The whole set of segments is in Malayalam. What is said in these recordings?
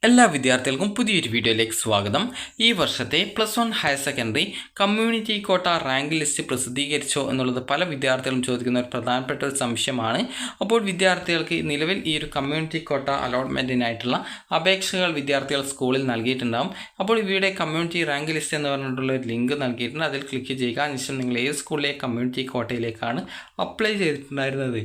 എല്ലാ വിദ്യാർത്ഥികൾക്കും പുതിയൊരു വീഡിയോയിലേക്ക് സ്വാഗതം. ഈ വർഷത്തെ +1 higher secondary community quota rank list പ്രസിദ്ധീകരിച്ചോ എന്നുള്ളത് പല വിദ്യാർത്ഥികളും ചോദിക്കുന്ന ഒരു പ്രധാനപ്പെട്ട ഒരു സംശയമാണ്. അപ്പോൾ വിദ്യാർത്ഥികൾക്ക് നിലവിൽ ഈ ഒരു കമ്മ്യൂണിറ്റി കോട്ട അലോട്ട്മെൻറ്റിനായിട്ടുള്ള അപേക്ഷകൾ വിദ്യാർത്ഥികൾ സ്കൂളിൽ നൽകിയിട്ടുണ്ടാകും. അപ്പോൾ ഇവയുടെ കമ്മ്യൂണിറ്റി റാങ്ക് ലിസ്റ്റ് എന്ന് പറഞ്ഞിട്ടുള്ള ഒരു ലിങ്ക് നൽകിയിട്ടുണ്ട്. അതിൽ ക്ലിക്ക് ചെയ്യുക. അതിനുശേഷം നിങ്ങൾ ഏത് സ്കൂളിലെ കമ്മ്യൂണിറ്റി കോട്ടയിലേക്കാണ് അപ്ലൈ ചെയ്തിട്ടുണ്ടായിരുന്നത്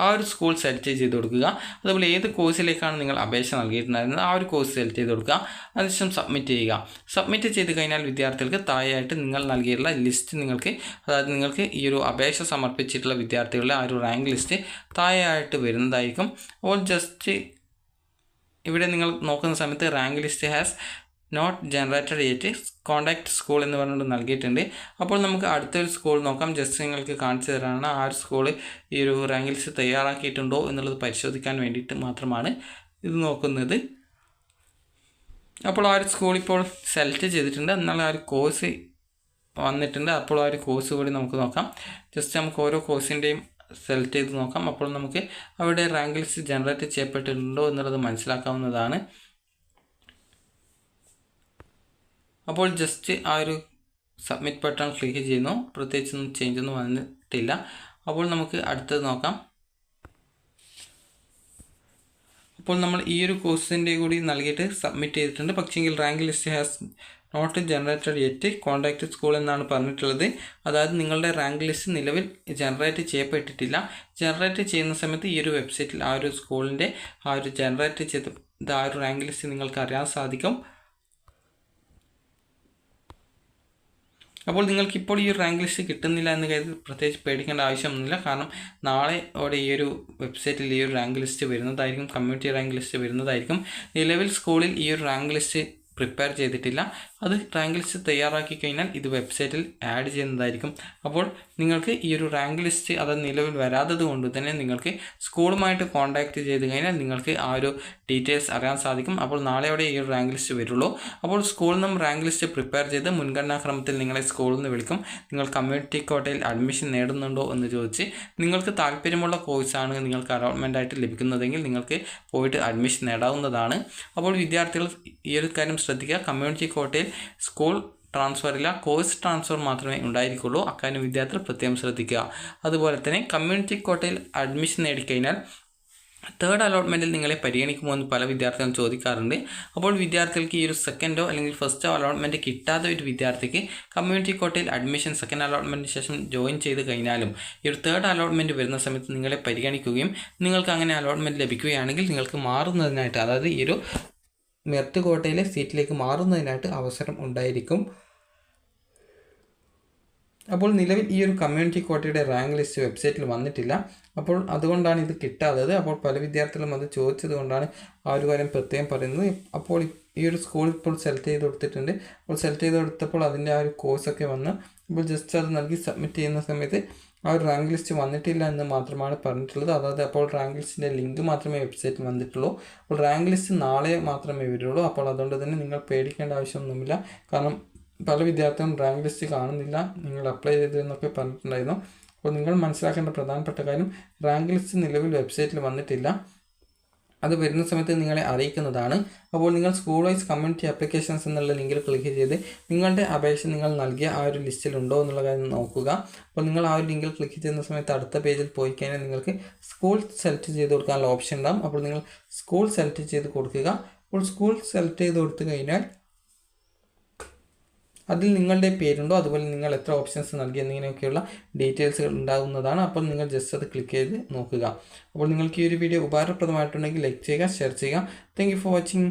ആ ഒരു സ്കൂൾ സെലക്ട് ചെയ്ത് കൊടുക്കുക. അതുപോലെ ഏത് കോഴ്സിലേക്കാണ് നിങ്ങൾ അപേക്ഷ നൽകിയിട്ടുണ്ടായിരുന്നത് ആ ഒരു കോഴ്സ് സെലക്ട് ചെയ്ത് കൊടുക്കുക. അതിനുശേഷം സബ്മിറ്റ് ചെയ്യുക. സബ്മിറ്റ് ചെയ്ത് കഴിഞ്ഞാൽ വിദ്യാർത്ഥികൾക്ക് താഴെയായിട്ട് നിങ്ങൾ നൽകിയിട്ടുള്ള ലിസ്റ്റ് നിങ്ങൾക്ക് ഈ ഒരു അപേക്ഷ സമർപ്പിച്ചിട്ടുള്ള വിദ്യാർത്ഥികളുടെ ആ ഒരു റാങ്ക് ലിസ്റ്റ് താഴെയായിട്ട് വരുന്നതായിരിക്കും. അപ്പോൾ ജസ്റ്റ് ഇവിടെ നിങ്ങൾ നോക്കുന്ന സമയത്ത് rank list has not generated yet contact school എന്ന് പറഞ്ഞിട്ട് നൽകിയിട്ടുണ്ട്. അപ്പോൾ നമുക്ക് അടുത്തൊരു സ്കൂൾ നോക്കാം. ജസ്റ്റ് നിങ്ങൾക്ക് കാണിച്ചു തരാനാണ് ആ ഒരു സ്കൂൾ ഈ ഒരു റാങ്ക് ലിസ്റ്റ് തയ്യാറാക്കിയിട്ടുണ്ടോ എന്നുള്ളത് പരിശോധിക്കാൻ വേണ്ടിയിട്ട് മാത്രമാണ് ഇത് നോക്കുന്നത്. അപ്പോൾ ആ ഒരു സ്കൂൾ ഇപ്പോൾ സെലക്ട് ചെയ്തിട്ടുണ്ട്. എന്നാൽ ആ ഒരു കോഴ്സ് വന്നിട്ടുണ്ട്. അപ്പോൾ ആ ഒരു കോഴ്സ് കൂടി നമുക്ക് നോക്കാം. ജസ്റ്റ് നമുക്ക് ഓരോ കോഴ്സിൻ്റെയും സെലക്ട് ചെയ്ത് നോക്കാം. അപ്പോൾ നമുക്ക് അവിടെ റാങ്ക് ലിസ്റ്റ് ജനറേറ്റ് ചെയ്യപ്പെട്ടിട്ടുണ്ടോ എന്നുള്ളത് മനസ്സിലാക്കാവുന്നതാണ്. അപ്പോൾ ജസ്റ്റ് ആ ഒരു സബ്മിറ്റ് ബട്ടൺ ക്ലിക്ക് ചെയ്യുന്നു. പ്രത്യേകിച്ചൊന്നും ചേഞ്ചൊന്നും വന്നിട്ടില്ല. അപ്പോൾ നമുക്ക് അടുത്തത് നോക്കാം. അപ്പോൾ നമ്മൾ ഈ ഒരു കോഴ്സിൻ്റെ കൂടി നൽകിയിട്ട് സബ്മിറ്റ് ചെയ്തിട്ടുണ്ട്. പക്ഷേങ്കിൽ rank list has not generated yet contact school എന്നാണ് പറഞ്ഞിട്ടുള്ളത്. അതായത് നിങ്ങളുടെ റാങ്ക് ലിസ്റ്റ് നിലവിൽ ജനറേറ്റ് ചെയ്യപ്പെട്ടിട്ടില്ല. ജനറേറ്റ് ചെയ്യുന്ന സമയത്ത് ഈ ഒരു വെബ്സൈറ്റിൽ ആ ഒരു സ്കൂളിൻ്റെ ആ ഒരു ജനറേറ്റ് ചെയ്ത ആ ഒരു റാങ്ക് ലിസ്റ്റ് നിങ്ങൾക്ക് അറിയാൻ സാധിക്കും. അപ്പോൾ നിങ്ങൾക്കിപ്പോൾ ഈ ഒരു റാങ്ക് ലിസ്റ്റ് കിട്ടുന്നില്ല എന്ന് കരുതി പ്രത്യേകിച്ച് പേടിക്കേണ്ട ആവശ്യമൊന്നുമില്ല. കാരണം നാളെയോടെ ഈ ഒരു വെബ്സൈറ്റിൽ ഈ ഒരു റാങ്ക് ലിസ്റ്റ് വരുന്നതായിരിക്കും, കമ്മ്യൂണിറ്റി റാങ്ക് ലിസ്റ്റ് വരുന്നതായിരിക്കും. നിലവിൽ സ്കൂളിൽ ഈ ഒരു റാങ്ക് ലിസ്റ്റ് പ്രിപ്പയർ ചെയ്തിട്ടില്ല. അത് റാങ്ക് ലിസ്റ്റ് തയ്യാറാക്കി കഴിഞ്ഞാൽ ഇത് വെബ്സൈറ്റിൽ ആഡ് ചെയ്യുന്നതായിരിക്കും. അപ്പോൾ നിങ്ങൾക്ക് ഈ ഒരു റാങ്ക് ലിസ്റ്റ് അത് നിലവിൽ വരാത്തത് കൊണ്ട് തന്നെ നിങ്ങൾക്ക് സ്കൂളുമായിട്ട് കോൺടാക്റ്റ് ചെയ്ത് കഴിഞ്ഞാൽ നിങ്ങൾക്ക് ആ ഒരു ഡീറ്റെയിൽസ് അറിയാൻ സാധിക്കും. അപ്പോൾ നാളെയോടെ ഈ ഒരു റാങ്ക് ലിസ്റ്റ് വരുള്ളൂ. അപ്പോൾ സ്കൂളിൽ നിന്നും റാങ്ക് ലിസ്റ്റ് പ്രിപ്പയർ ചെയ്ത് മുൻഗണനാക്രമത്തിൽ നിങ്ങളെ സ്കൂളിൽ നിന്ന് വിളിക്കും. നിങ്ങൾ കമ്മ്യൂണിറ്റി കോട്ടയിൽ അഡ്മിഷൻ നേടുന്നുണ്ടോ എന്ന് ചോദിച്ച് നിങ്ങൾക്ക് താല്പര്യമുള്ള കോഴ്സാണ് നിങ്ങൾക്ക് അലോട്ട്മെൻ്റ് ആയിട്ട് ലഭിക്കുന്നതെങ്കിൽ നിങ്ങൾക്ക് പോയിട്ട് അഡ്മിഷൻ നേടാവുന്നതാണ്. അപ്പോൾ വിദ്യാർത്ഥികൾ ഈ ഒരു കാര്യം ശ്രദ്ധിക്കുക. കമ്മ്യൂണിറ്റി കോട്ടയിൽ സ്കൂൾ ട്രാൻസ്ഫർ ഇല്ല, കോഴ്സ് ട്രാൻസ്ഫർ മാത്രമേ ഉണ്ടായിരിക്കുള്ളൂ. അക്കാര്യം വിദ്യാർത്ഥികൾ പ്രത്യേകം ശ്രദ്ധിക്കുക. അതുപോലെ തന്നെ കമ്മ്യൂണിറ്റി കോട്ടയിൽ അഡ്മിഷൻ നേടിക്കഴിഞ്ഞാൽ തേർഡ് അലോട്ട്മെൻറ്റിൽ നിങ്ങളെ പരിഗണിക്കുമോ എന്ന് പല വിദ്യാർത്ഥികളും ചോദിക്കാറുണ്ട്. അപ്പോൾ വിദ്യാർത്ഥികൾക്ക് ഈ ഒരു സെക്കൻഡോ അല്ലെങ്കിൽ ഫസ്റ്റോ അലോട്ട്മെൻറ്റ് കിട്ടാത്ത ഒരു വിദ്യാർത്ഥിക്ക് കമ്മ്യൂണിറ്റി കോട്ടയിൽ അഡ്മിഷൻ സെക്കൻഡ് അലോട്ട്മെൻറ്റിന് ശേഷം ജോയിൻ ചെയ്ത് കഴിഞ്ഞാലും ഈ ഒരു തേർഡ് അലോട്ട്മെൻറ്റ് വരുന്ന സമയത്ത് നിങ്ങളെ പരിഗണിക്കുകയും നിങ്ങൾക്ക് അങ്ങനെ അലോട്ട്മെൻറ്റ് ലഭിക്കുകയാണെങ്കിൽ നിങ്ങൾക്ക് മാറുന്നതിനായിട്ട്, അതായത് ഈ ഒരു മെറിറ്റ് കോട്ടയിലെ സീറ്റിലേക്ക് മാറുന്നതിനായിട്ട് അവസരം ഉണ്ടായിരിക്കും. അപ്പോൾ നിലവിൽ ഈ ഒരു കമ്മ്യൂണിറ്റി കോട്ടയുടെ റാങ്ക് ലിസ്റ്റ് വെബ്സൈറ്റിൽ വന്നിട്ടില്ല. അപ്പോൾ അതുകൊണ്ടാണ് ഇത് കിട്ടാത്തത്. അപ്പോൾ പല വിദ്യാർത്ഥികളും അത് ചോദിച്ചത് കൊണ്ടാണ് ആ ഒരു കാര്യം പ്രത്യേകം പറയുന്നത്. അപ്പോൾ ഈ ഒരു സ്കൂൾ ഇപ്പോൾ സെലക്ട് ചെയ്ത് കൊടുത്തിട്ടുണ്ട്. അപ്പോൾ സെലക്ട് ചെയ്ത് കൊടുത്തപ്പോൾ അതിൻ്റെ ആ ഒരു കോഴ്സൊക്കെ വന്ന് ഇപ്പോൾ ജസ്റ്റ് അത് നൽകി സബ്മിറ്റ് ചെയ്യുന്ന സമയത്ത് ആ ഒരു റാങ്ക് ലിസ്റ്റ് വന്നിട്ടില്ല എന്ന് മാത്രമാണ് പറഞ്ഞിട്ടുള്ളത്. അതായത് അപ്പോൾ റാങ്ക് ലിസ്റ്റിൻ്റെ ലിങ്ക് മാത്രമേ വെബ്സൈറ്റിൽ വന്നിട്ടുള്ളൂ. അപ്പോൾ റാങ്ക് ലിസ്റ്റ് നാളെ മാത്രമേ വരുള്ളൂ. അപ്പോൾ അതുകൊണ്ട് തന്നെ നിങ്ങൾ പേടിക്കേണ്ട ആവശ്യമൊന്നുമില്ല. കാരണം പല വിദ്യാർത്ഥികളും റാങ്ക് ലിസ്റ്റ് കാണുന്നില്ല, നിങ്ങൾ അപ്ലൈ ചെയ്തതെന്നൊക്കെ പറഞ്ഞിട്ടുണ്ടായിരുന്നു. അപ്പോൾ നിങ്ങൾ മനസ്സിലാക്കേണ്ട പ്രധാനപ്പെട്ട കാര്യം റാങ്ക് ലിസ്റ്റ് നിലവിൽ വെബ്സൈറ്റിൽ വന്നിട്ടില്ല. അത് വരുന്ന സമയത്ത് നിങ്ങളെ അറിയിക്കുന്നതാണ്. അപ്പോൾ നിങ്ങൾ സ്കൂൾ വൈസ് കമ്മ്യൂണിറ്റി ആപ്ലിക്കേഷൻസ് എന്നുള്ള ലിങ്കിൽ ക്ലിക്ക് ചെയ്ത് നിങ്ങളുടെ അപേക്ഷ നിങ്ങൾ നൽകിയ ആ ഒരു ലിസ്റ്റിൽ ഉണ്ടോ എന്നുള്ള കാര്യം നോക്കുക. അപ്പോൾ നിങ്ങൾ ആ ഒരു ലിങ്കിൽ ക്ലിക്ക് ചെയ്യുന്ന സമയത്ത് അടുത്ത പേജിൽ പോയി കഴിഞ്ഞാൽ നിങ്ങൾക്ക് സ്കൂൾ സെലക്ട് ചെയ്ത് കൊടുക്കാനുള്ള ഓപ്ഷൻ ഉണ്ടാകും. അപ്പോൾ നിങ്ങൾ സ്കൂൾ സെലക്ട് ചെയ്ത് കൊടുക്കുക. അപ്പോൾ സ്കൂൾ സെലക്ട് ചെയ്ത് കൊടുത്തു കഴിഞ്ഞാൽ അതിൽ നിങ്ങളുടെ പേരുണ്ടോ, അതുപോലെ നിങ്ങൾ എത്ര ഓപ്ഷൻസ് നൽകി എന്നിങ്ങനെയൊക്കെയുള്ള ഡീറ്റെയിൽസുകൾ ഉണ്ടാകുന്നതാണ്. അപ്പോൾ നിങ്ങൾ ജസ്റ്റ് അത് ക്ലിക്ക് ചെയ്ത് നോക്കുക. അപ്പോൾ നിങ്ങൾക്ക് ഈ ഒരു വീഡിയോ ഉപകാരപ്രദമായിട്ടുണ്ടെങ്കിൽ ലൈക്ക് ചെയ്യുക, ഷെയർ ചെയ്യുക. Thank you for watching.